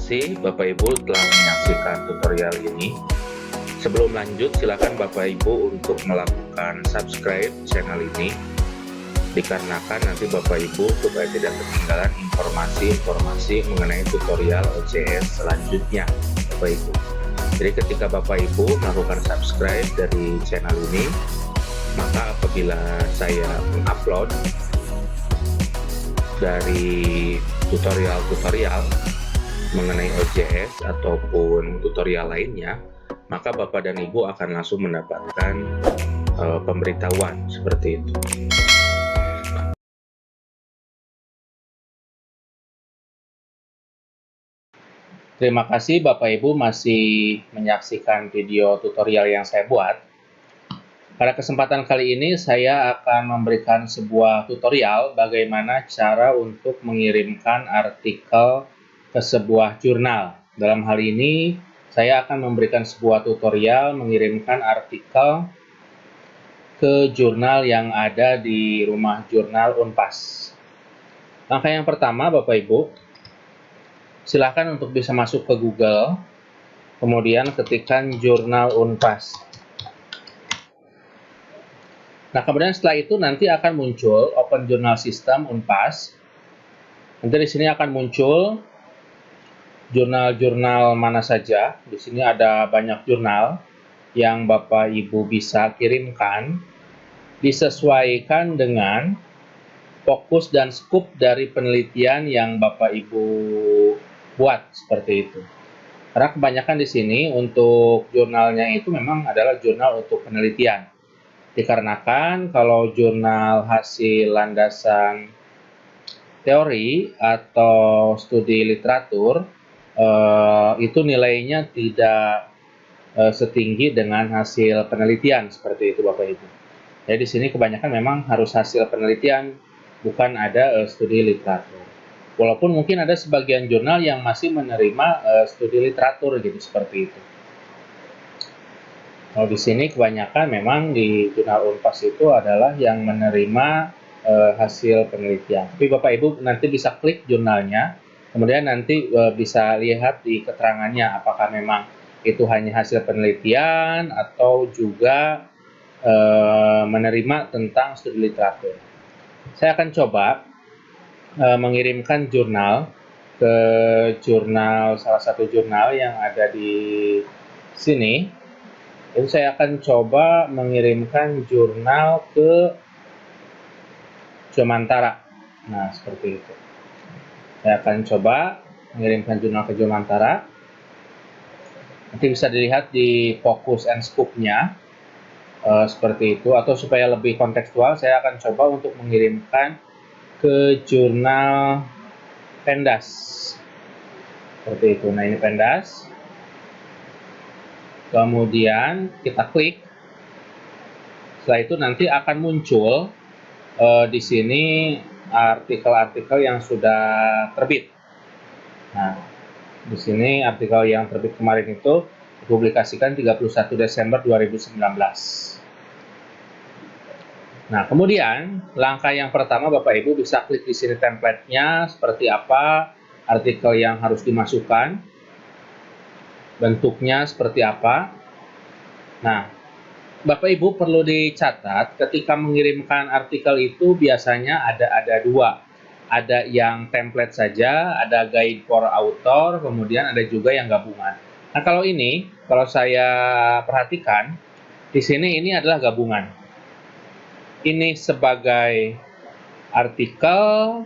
kasih Bapak Ibu telah menyaksikan tutorial ini. Sebelum lanjut, silakan Bapak Ibu untuk melakukan subscribe channel ini, dikarenakan nanti Bapak Ibu supaya tidak ketinggalan informasi-informasi mengenai tutorial OJS selanjutnya, Bapak Ibu. Jadi ketika Bapak Ibu melakukan subscribe dari channel ini, maka apabila saya mengupload dari tutorial-tutorial mengenai OJS ataupun tutorial lainnya, maka Bapak dan Ibu akan langsung mendapatkan pemberitahuan seperti itu. Terima kasih Bapak Ibu masih menyaksikan video tutorial yang saya buat. Pada kesempatan kali ini saya akan memberikan sebuah tutorial bagaimana cara untuk mengirimkan artikel ke sebuah jurnal. Dalam hal ini saya akan memberikan sebuah tutorial mengirimkan artikel ke jurnal yang ada di rumah jurnal Unpas. Langkah yang pertama Bapak Ibu, silakan untuk bisa masuk ke Google, kemudian ketikkan jurnal Unpas. Nah, kemudian setelah itu nanti akan muncul Open Journal System Unpas. Nanti di sini akan muncul jurnal-jurnal mana saja. Di sini ada banyak jurnal yang Bapak Ibu bisa kirimkan, disesuaikan dengan fokus dan skup dari penelitian yang Bapak Ibu buat seperti itu. Karena kebanyakan di sini untuk jurnalnya itu memang adalah jurnal untuk penelitian. Dikarenakan kalau jurnal hasil landasan teori atau studi literatur itu nilainya tidak setinggi dengan hasil penelitian seperti itu Bapak Ibu. Jadi di sini kebanyakan memang harus hasil penelitian, bukan ada studi literatur. Walaupun mungkin ada sebagian jurnal yang masih menerima studi literatur gitu seperti itu. Kalau di sini kebanyakan memang di jurnal Unpas itu adalah yang menerima hasil penelitian. Tapi Bapak Ibu nanti bisa klik jurnalnya, kemudian nanti bisa lihat di keterangannya apakah memang itu hanya hasil penelitian atau juga menerima tentang studi literatur. Saya akan coba mengirimkan jurnal ke jurnal, salah satu jurnal yang ada di sini. Jadi saya akan coba mengirimkan jurnal ke Jomantara. Nah, seperti itu. Saya akan coba mengirimkan jurnal ke Jomantara. Nanti bisa dilihat di fokus and scope-nya. Seperti itu. Atau supaya lebih kontekstual, saya akan coba untuk mengirimkan ke jurnal PENDAS. Seperti itu. Nah, ini PENDAS. Kemudian kita klik. Setelah itu nanti akan muncul di sini artikel-artikel yang sudah terbit. Nah, di sini artikel yang terbit kemarin itu dipublikasikan 31 Desember 2019. Nah, kemudian langkah yang pertama Bapak Ibu bisa klik di sini template-nya seperti apa artikel yang harus dimasukkan, bentuknya seperti apa. Nah, Bapak Ibu perlu dicatat ketika mengirimkan artikel itu biasanya ada dua. Ada yang template saja, ada guide for author, kemudian ada juga yang gabungan. Nah, kalau ini, kalau saya perhatikan, di sini ini adalah gabungan. Ini sebagai artikel,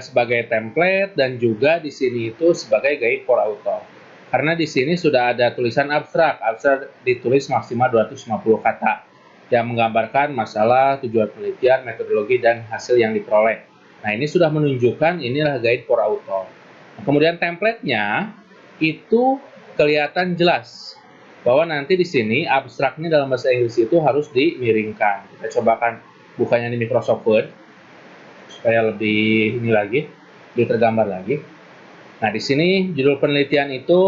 sebagai template, dan juga di sini itu sebagai guide for author. Karena di sini sudah ada tulisan abstrak ditulis maksimal 250 kata yang menggambarkan masalah, tujuan penelitian, metodologi, dan hasil yang diperoleh. Nah, ini sudah menunjukkan inilah guide for author. Nah, kemudian template-nya itu kelihatan jelas bahwa nanti di sini abstraknya dalam bahasa Inggris itu harus dimiringkan. Kita cobakan bukanya di Microsoft Word supaya lebih ini lagi, lebih tergambar lagi. Nah, di sini judul penelitian itu,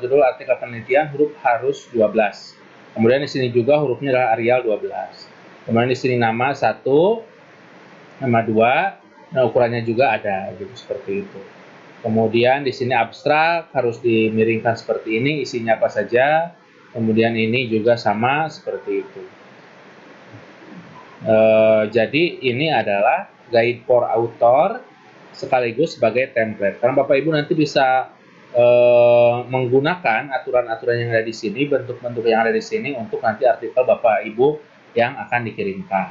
judul artikel penelitian huruf harus 12. Kemudian di sini juga hurufnya adalah Arial 12. Kemudian di sini nama 1, nama 2, nah ukurannya juga ada, gitu seperti itu. Kemudian di sini abstrak harus dimiringkan seperti ini, isinya apa saja. Kemudian ini juga sama seperti itu. Jadi ini adalah guide for author sekaligus sebagai template. Karena Bapak Ibu nanti bisa menggunakan aturan-aturan yang ada di sini, bentuk-bentuk yang ada di sini untuk nanti artikel Bapak Ibu yang akan dikirimkan.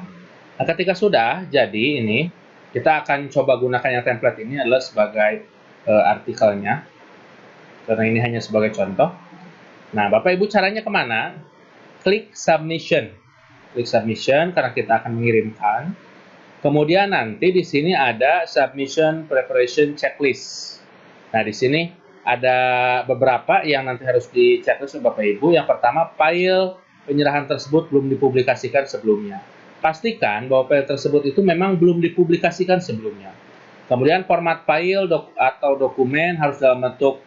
Nah, ketika sudah jadi ini, kita akan coba gunakan yang template ini adalah sebagai artikelnya, karena ini hanya sebagai contoh. Nah, Bapak Ibu caranya kemana? Klik submission. Klik submission karena kita akan mengirimkan. Kemudian nanti di sini ada submission preparation checklist. Nah, di sini ada beberapa yang nanti harus di checklist oleh Bapak Ibu. Yang pertama, file penyerahan tersebut belum dipublikasikan sebelumnya. Pastikan bahwa file tersebut itu memang belum dipublikasikan sebelumnya. Kemudian format file atau dokumen harus dalam bentuk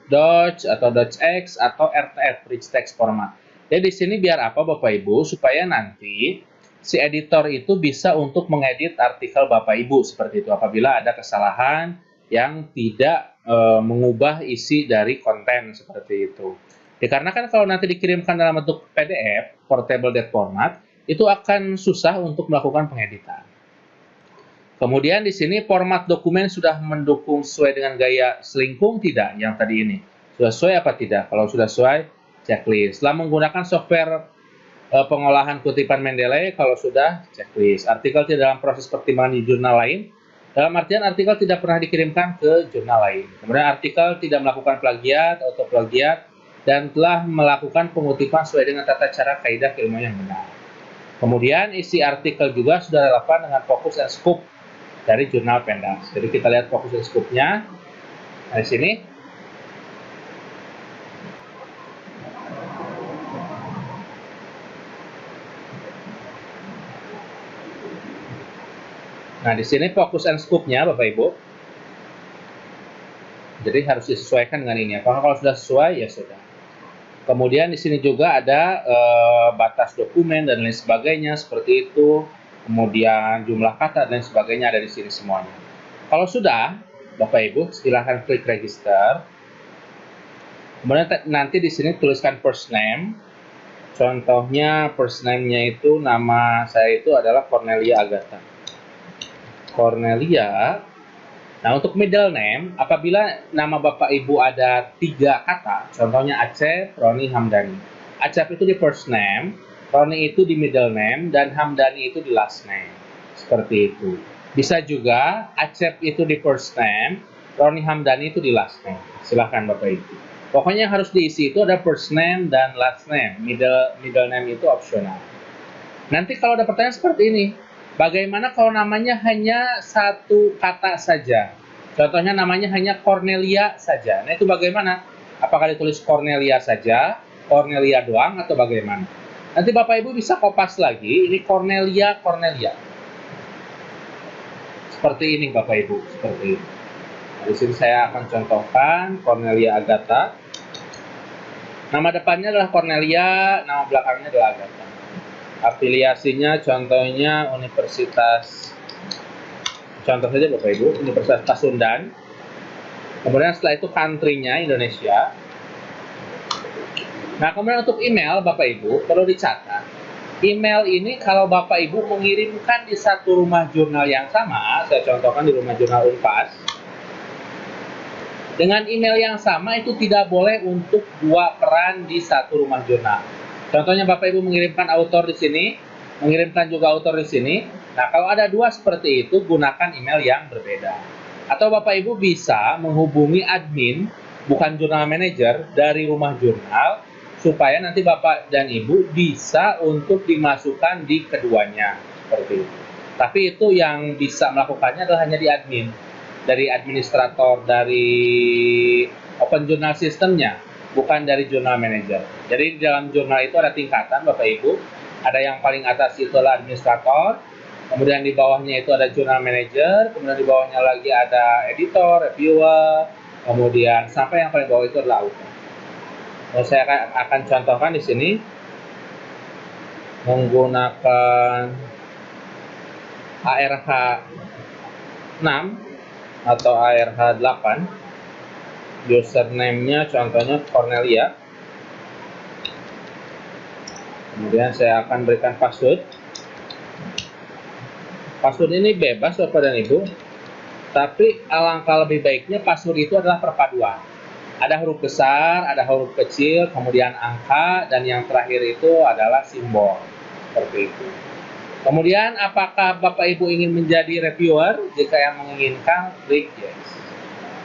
Dodge atau DocX atau RTF, Rich Text Format. Jadi di sini biar apa Bapak Ibu? Supaya nanti si editor itu bisa untuk mengedit artikel Bapak Ibu seperti itu apabila ada kesalahan yang tidak mengubah isi dari konten seperti itu. Dikarenakan kalau nanti dikirimkan dalam bentuk PDF, Portable Date Format, itu akan susah untuk melakukan pengeditan. Kemudian di sini format dokumen sudah mendukung sesuai dengan gaya selingkung tidak yang tadi ini? Sudah sesuai apa tidak? Kalau sudah sesuai, checklist. Setelah menggunakan software pengolahan kutipan Mendeley, kalau sudah, checklist. Artikel tidak dalam proses pertimbangan di jurnal lain, dalam artian artikel tidak pernah dikirimkan ke jurnal lain. Kemudian artikel tidak melakukan plagiat atau plagiat dan telah melakukan pengutipan sesuai dengan tata cara kaidah keilmuan yang benar. Kemudian isi artikel juga sudah relevan dengan fokus dan scope dari jurnal PENDAS. Jadi kita lihat fokus dan scope-nya. Nah, di sini. Nah, di sini fokus and scope-nya Bapak Ibu. Jadi harus disesuaikan dengan ini. Apakah kalau sudah sesuai ya sudah. Kemudian di sini juga ada batas dokumen dan lain sebagainya seperti itu. Kemudian jumlah kata dan lain sebagainya ada di sini semuanya. Kalau sudah, Bapak Ibu silahkan klik register. Kemudian nanti di sini tuliskan first name. Contohnya first name-nya itu nama saya itu adalah Cornelia Agatha. Cornelia. Nah, untuk middle name, apabila nama Bapak Ibu ada 3 kata, contohnya Acep, Roni, Hamdani. Acep itu di first name, Roni itu di middle name, dan Hamdani itu di last name. Seperti itu. Bisa juga Acep itu di first name, Roni, Hamdani itu di last name. Silahkan Bapak Ibu. Pokoknya yang harus diisi itu ada first name dan last name. Middle name itu opsional. Nanti kalau ada pertanyaan seperti ini, bagaimana kalau namanya hanya satu kata saja? Contohnya namanya hanya Cornelia saja. Nah, itu bagaimana? Apakah ditulis Cornelia saja, Cornelia doang, atau bagaimana? Nanti Bapak Ibu bisa kopas lagi, ini Cornelia. Seperti ini Bapak Ibu, seperti ini. Nah, di sini saya akan contohkan Cornelia Agatha. Nama depannya adalah Cornelia, nama belakangnya adalah Agatha. Afiliasinya contohnya Universitas, contoh saja Bapak Ibu, Universitas Pasundan. Kemudian setelah itu country-nya Indonesia. Nah, kemudian untuk email Bapak Ibu perlu dicatat. Email ini kalau Bapak Ibu mengirimkan di satu rumah jurnal yang sama, saya contohkan di rumah jurnal Unpas. Dengan email yang sama itu tidak boleh untuk 2 peran di satu rumah jurnal. Contohnya Bapak Ibu mengirimkan author di sini, mengirimkan juga author di sini. Nah, kalau ada 2 seperti itu, gunakan email yang berbeda. Atau Bapak Ibu bisa menghubungi admin, bukan jurnal manager, dari rumah jurnal, supaya nanti Bapak dan Ibu bisa untuk dimasukkan di keduanya. Seperti itu. Tapi itu yang bisa melakukannya adalah hanya di admin. Dari administrator, dari open journal systemnya, bukan dari jurnal manager. Jadi di dalam jurnal itu ada tingkatan Bapak Ibu. Ada yang paling atas itu adalah administrator, kemudian di bawahnya itu ada jurnal manager, kemudian di bawahnya lagi ada editor, reviewer, kemudian sampai yang paling bawah itu adalah author. Nah, saya akan contohkan di sini menggunakan ARH 6 atau ARH8. Username-nya contohnya Cornelia. Kemudian saya akan berikan password. Password ini bebas Bapak dan Ibu, tapi alangkah lebih baiknya password itu adalah perpaduan. Ada huruf besar, ada huruf kecil, kemudian angka, dan yang terakhir itu adalah simbol. Seperti itu. Kemudian apakah Bapak Ibu ingin menjadi reviewer? Jika yang menginginkan, klik yes.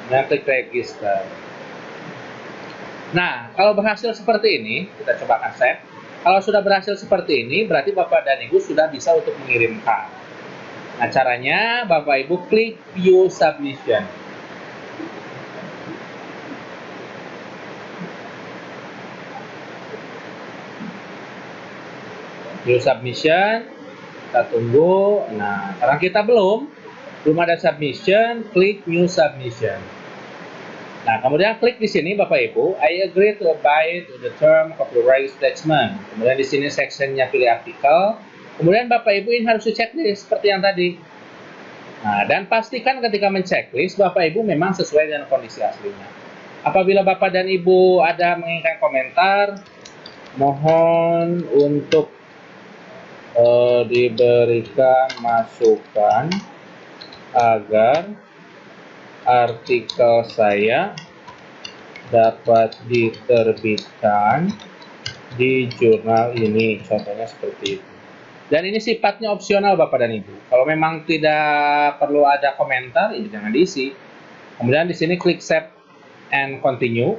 Dan klik register. Nah, kalau berhasil seperti ini, kita coba akan save. Kalau sudah berhasil seperti ini, berarti Bapak dan Ibu sudah bisa untuk mengirimkan. Nah, caranya Bapak Ibu klik View Submission. View Submission, kita tunggu. Nah, karena kita belum ada submission, klik New Submission. Nah, kemudian klik di sini Bapak Ibu, I agree to abide to the term copyright statement. Kemudian di sini sectionnya pilih artikel. Kemudian Bapak Ibu ini harus checklist seperti yang tadi. Nah, dan pastikan ketika menceklis Bapak Ibu memang sesuai dengan kondisi aslinya. Apabila Bapak dan Ibu ada menginginkan komentar, mohon untuk diberikan masukan agar artikel saya dapat diterbitkan di jurnal ini, contohnya seperti itu. Dan ini sifatnya opsional Bapak dan Ibu. Kalau memang tidak perlu ada komentar, ya jangan diisi. Kemudian di sini klik save and continue.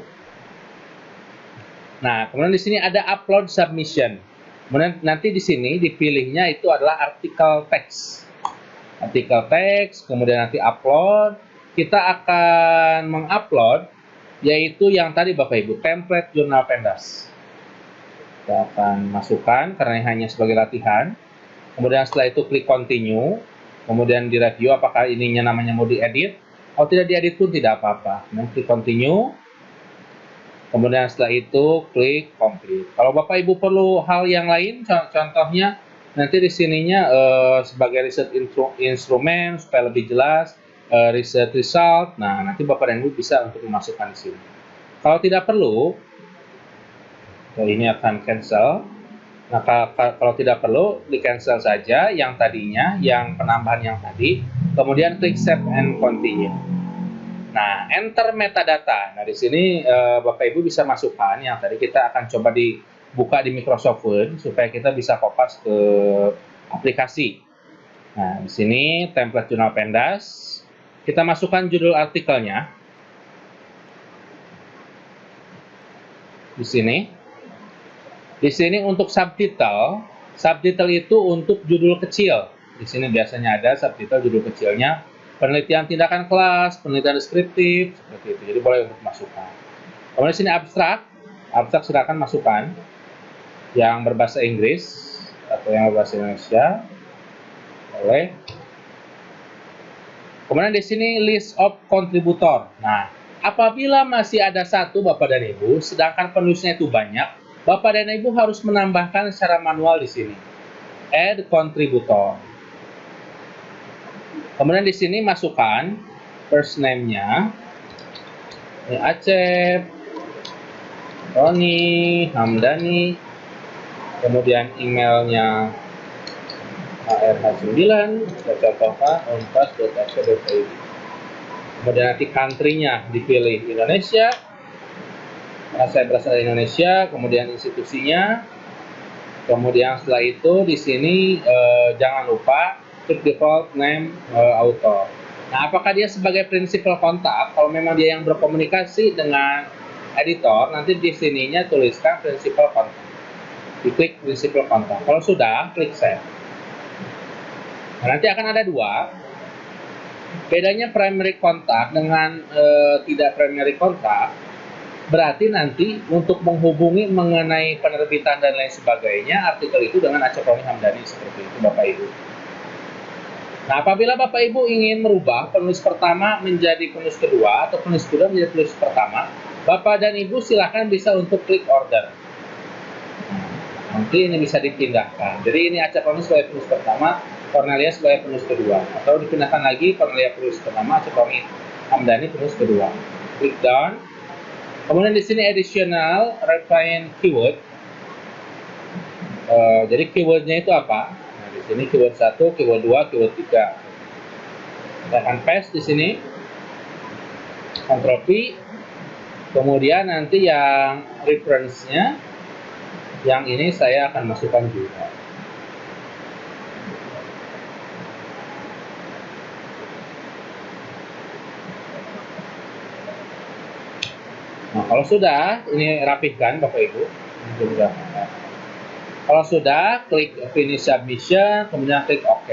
Nah, kemudian di sini ada upload submission. Kemudian nanti di sini dipilihnya itu adalah artikel teks. Artikel teks, kemudian nanti upload. Kita akan mengupload yaitu yang tadi Bapak Ibu, template jurnal Pendas. Kita akan masukkan karena hanya sebagai latihan. Kemudian setelah itu klik continue. Kemudian direview apakah ininya namanya mau diedit. Kalau tidak diedit pun tidak apa-apa. Kemudian klik continue. Kemudian setelah itu klik complete. Kalau Bapak Ibu perlu hal yang lain, contohnya nanti di sininya sebagai research instrumen supaya lebih jelas, research result. Nah, nanti Bapak dan Ibu bisa untuk memasukkan di sini. Kalau tidak perlu, ini akan cancel. Nah, kalau tidak perlu, di cancel saja yang tadinya, yang penambahan yang tadi, kemudian klik save and continue. Nah, enter metadata. Nah, di sini Bapak Ibu bisa masukkan yang tadi kita akan coba dibuka di Microsoft Word supaya kita bisa kopas ke aplikasi. Nah, di sini template jurnal Pendas. Kita masukkan judul artikelnya. Di sini. Di sini untuk subtitle itu untuk judul kecil. Di sini biasanya ada subtitle judul kecilnya, penelitian tindakan kelas, penelitian deskriptif, seperti itu. Jadi boleh untuk masukkan. Kemudian di sini abstrak silakan masukkan yang berbahasa Inggris atau yang berbahasa Indonesia, boleh. Kemudian di sini list of contributor. Nah, apabila masih ada satu Bapak dan Ibu, sedangkan penulisnya itu banyak, Bapak dan Ibu harus menambahkan secara manual di sini. Add contributor. Kemudian di sini masukkan first name-nya. Ini Acep, Roni, Hamdani. Kemudian emailnya ARH9, saya contohkan unpas.ac.id. Kemudian nanti country-nya dipilih Indonesia. Karena saya berasal dari Indonesia, kemudian institusinya, kemudian setelah itu di sini jangan lupa klik default name author. Nah, apakah dia sebagai principal kontak? Kalau memang dia yang berkomunikasi dengan editor, nanti di sininya tuliskan principal kontak. Diklik principal kontak. Kalau sudah, klik save. Nah, nanti akan ada dua. Bedanya primary kontak dengan tidak primary kontak. Berarti nanti untuk menghubungi mengenai penerbitan dan lain sebagainya, artikel itu dengan Acep Roni Hamdani, seperti itu Bapak Ibu. Nah, apabila Bapak Ibu ingin merubah penulis pertama menjadi penulis kedua atau penulis kedua menjadi penulis pertama, Bapak dan Ibu silakan bisa untuk klik order. Nanti ini bisa dipindahkan. Jadi ini Acep Roni sebagai penulis pertama, Cornelia sebagai penulis kedua, atau dipindahkan lagi Cornelia penulis pertama, Cikongi Hamdani penulis kedua. Klik down. Kemudian di sini additional refine keyword. Jadi keywordnya itu apa? Nah, di sini keyword 1, keyword 2, keyword 3. Kita akan paste di sini. Ctrl V. Kemudian nanti yang reference-nya yang ini saya akan masukkan juga. Nah, kalau sudah, ini rapihkan Bapak Ibu. Kalau sudah, klik finish submission, kemudian klik OK.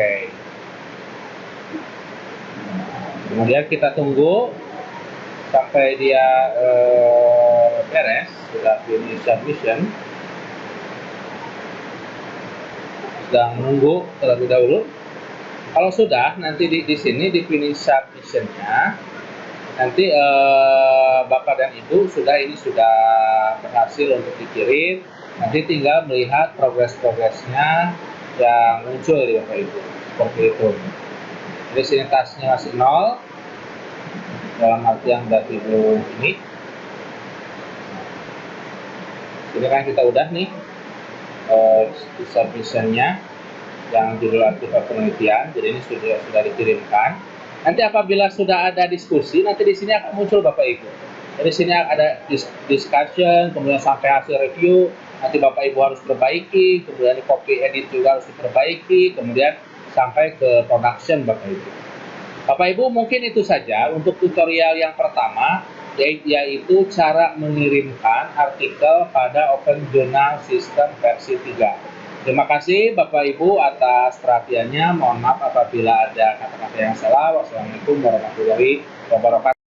Kemudian kita tunggu sampai dia beres, sudah finish submission. Sedang menunggu terlebih dahulu. Kalau sudah, nanti di sini di finish submission-nya, nanti Bapak dan Ibu ini sudah berhasil untuk dikirim. Nanti tinggal melihat progresnya yang muncul di Bapak Ibu, seperti itu. Jadi sini tasnya masih 0, dalam artian berarti belum ini. Ini kan kita udah nih submission-nya yang judul artikel penelitian, jadi ini sudah dikirimkan. Nanti apabila sudah ada diskusi, nanti di sini akan muncul Bapak Ibu. Jadi sini ada discussion, kemudian sampai hasil review, nanti Bapak Ibu harus perbaiki, kemudian di copy edit juga harus diperbaiki, kemudian sampai ke production Bapak Ibu. Bapak Ibu, mungkin itu saja untuk tutorial yang pertama, yaitu cara mengirimkan artikel pada Open Journal System versi 3. Terima kasih Bapak Ibu atas perhatiannya. Mohon maaf apabila ada kata-kata yang salah. Wassalamualaikum warahmatullahi wabarakatuh.